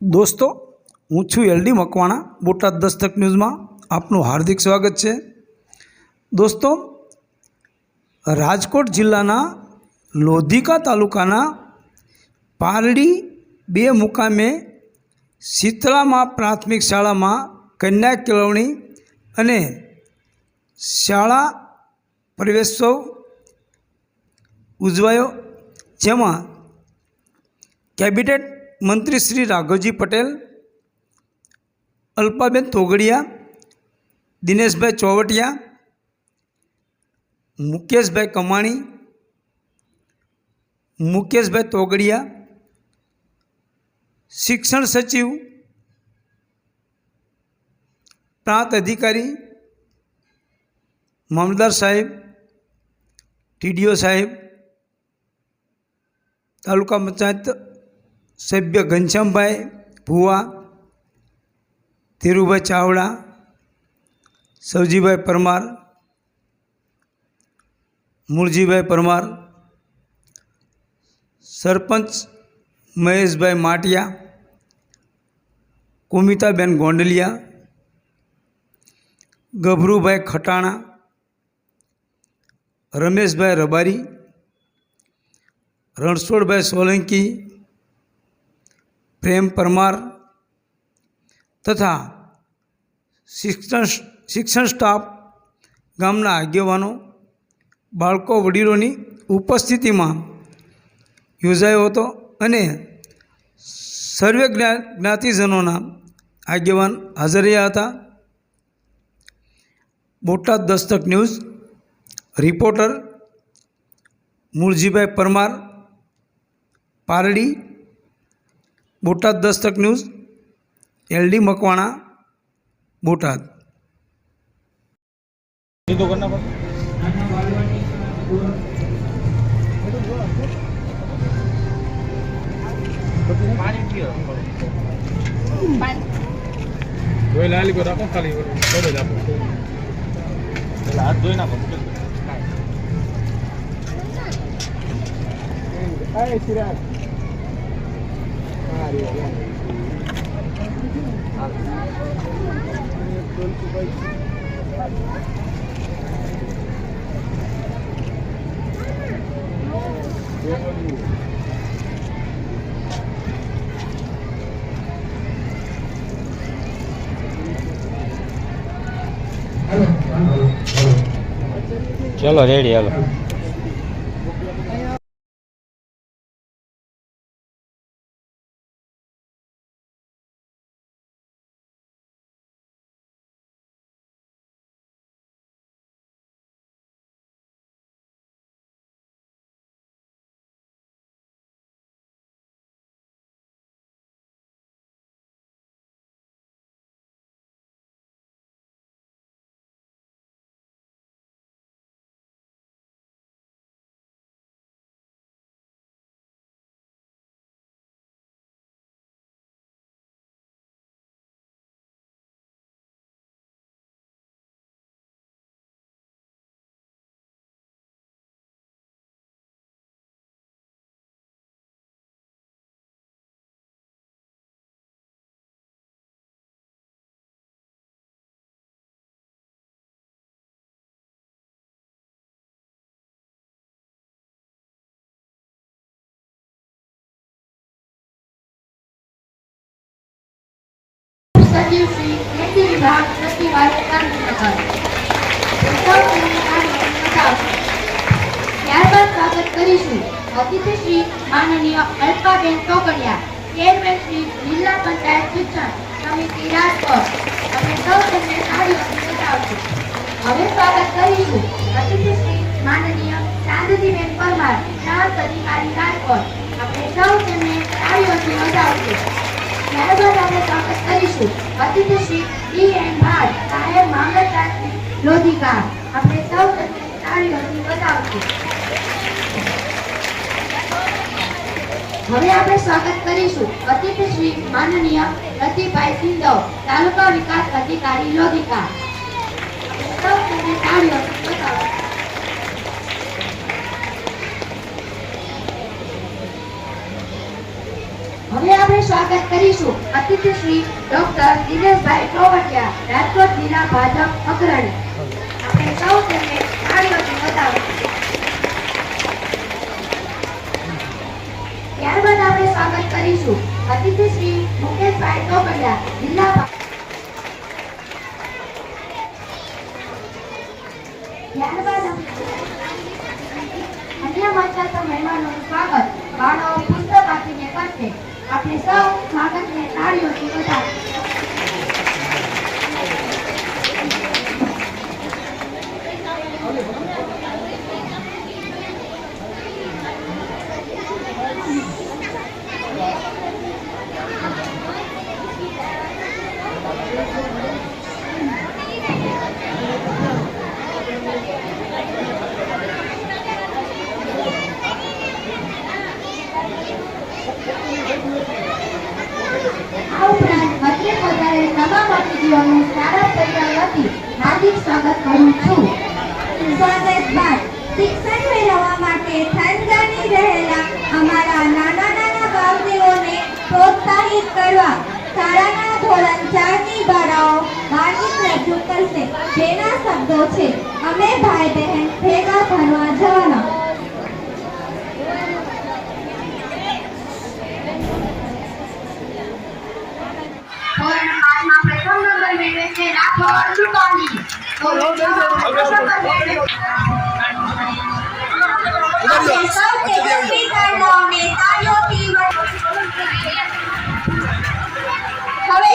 दोस्तों हूँ छूँ LD Makwana Botad Dastak news में आपनु हार्दिक स्वागत है। दोस्तों राजकोट जिल्लाना लोधिका तालुकाना पारडी 2 मुकामे शीतळा प्राथमिक शाला में कन्या केळवणी अने शाला प्रवेशोत्सव उजवायो, जेमां कैबिनेट मंत्री श्री राघवजी पटेल, अल्पाबेन तोगड़िया, दिनेश भाई चौवटिया, मुकेश भाई कमाणी, मुकेश भाई तोगड़िया, शिक्षण सचिव, प्रांत अधिकारी, मामलदार साहेब, टीडीओ साहेब, तालुका पंचायत सभ्य घनश्याम भाई भुआ, धीरूभाई चावड़ा, सवजी भाई परमार, मूलजी भाई परमार, सरपंच महेश भाई माटिया, कुमिताबेन गोंडलिया, गभरू भाई खटाणा, रमेश भाई रबारी, रणछोड़ भाई सोलंकी, प्रेम परमार तथा शिक्षण स्टाफ, गामना आगेवानो, बाळको वडीलोनी उपस्थिति में योजायो हतो अने सर्वे ज्ञातिजनोना आगेवान हाजर रह्या हता। Botad Dastak news reporter मूलजीभाई Parmar, Pardi. Botad Dastak news LD Makwana Botad. चलो रेडी हेलो सचिव श्री खेती विभाग सचिवालय गांधीनगर ત્યારબાદ સ્વાગત કરીશું અતિથિ શ્રી માનનીય અલ્પાબેન ટોકડિયા, ચેરમેન શ્રી જિલ્લા પંચાયત શિક્ષણ સમિતિ રાજકોટ। આપણે સૌ તેમને તાળીઓથી વધાવશું। હવે સ્વાગત કરીશું અતિથિ શ્રી માનનીય ચાંદનીબેન પરમાર, પ્રાંત અધિકારી રાજકોટ। આપણે સૌ તેમને તાળીઓથી વધાવશું। ત્યારબાદ આપણે સ્વાગત કરીશું અતિથિ શ્રી ડી.એન. ભાટ, સાહેબ મામલતદાર શ્રી લોધિકા। આપણે સૌ તેમને તાળીઓથી વધાવશું। હવે આપણે સ્વાગત કરીશું અતિથિ શ્રી માનનીય રતિભાઈ સિંધવ, તાલુકા વિકાસ અધિકારી લોધિકા। આપણે સૌ તેમને તાળીઓથી વધાવશું। હવે આપણે સ્વાગત કરીશું અતિથિ શ્રી ડોક્ટર દિનેશભાઈ ટોકડિયા, રાજકોટ જિલ્લા ભાજપ અગ્રણી. આપણે સૌ તેમને તાળીઓથી વધાવીશું. ત્યારબાદ આપણે સ્વાગત કરીશું અતિથિ શ્રી મુકેશભાઈ ટોકડિયા, જિલ્લા ત્યારબાદ અન્ય મંચાસર મહેમાનોનું સ્વાગત બાળકો પુસ્તક આપીને કરશે. આપણે સૌ સ્વાગતને તાળીઓથી વધાવીશું. આ ઉપરાંત અત્રે પધારેલ તમામ અતિથિઓનું સારા પરિવાર વતી હાર્દિક સ્વાગત કરું છું. સ્વાગત બાદ શિક્ષણ મેળવવા માટે થનગની રહેલા અમારા નાના બાળકોને પ્રોત્સાહિત કરવા શાળાના ધોરણ 4 ની બાળાઓ વાર્ષિક રજૂ કરશે, જેના શબ્દો છે: અમે ભાઈ બહેન ભેગા ભણવા જવાના. ધોરણ 5 માં પ્રથમ નંબર મેળવે છે રાઠોડ રૂપાલી. ધોરણ 6 માં પ્રથમ નંબર મેળવે અમે સૌ તેજસ્વી કન્યાઓને તાળીઓથી હવે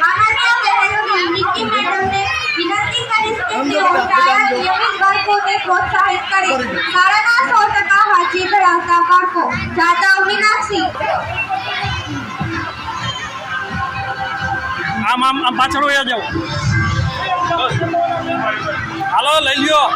અમારા બહેનોની નિકી મેડમને વિનંતી કરીશ કે તેઓ શાળા નિયમિત બાળકોને પ્રોત્સાહિત કરે. શાળાના 100% હાજરી ધરાવતા બાળકો જાદવ મીનાક્ષી. આમ પાછળ વયા જાઓ. હાલો લઈ લ્યો.